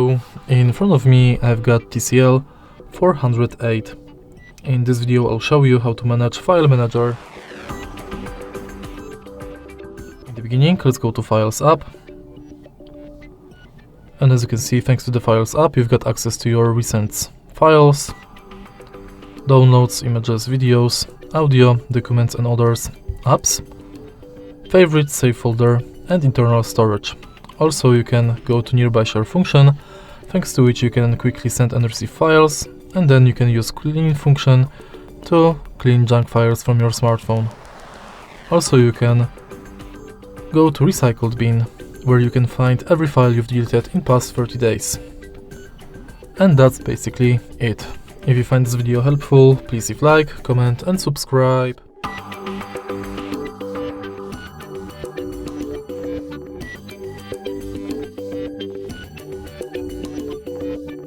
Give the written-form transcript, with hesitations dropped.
So in front of me I've got TCL 408. In this video I'll show you how to manage File Manager. In the beginning, let's go to Files app. And as you can see, thanks to the Files app, you've got access to your recent files, downloads, images, videos, audio, documents and others, apps, favorites, save folder and internal storage. Also, you can go to nearby share function, thanks to which you can quickly send and receive files, and then you can use clean function to clean junk files from your smartphone. Also, you can go to recycled bin, where you can find every file you've deleted in past 30 days. And that's basically it. If you find this video helpful, please leave like, comment and subscribe.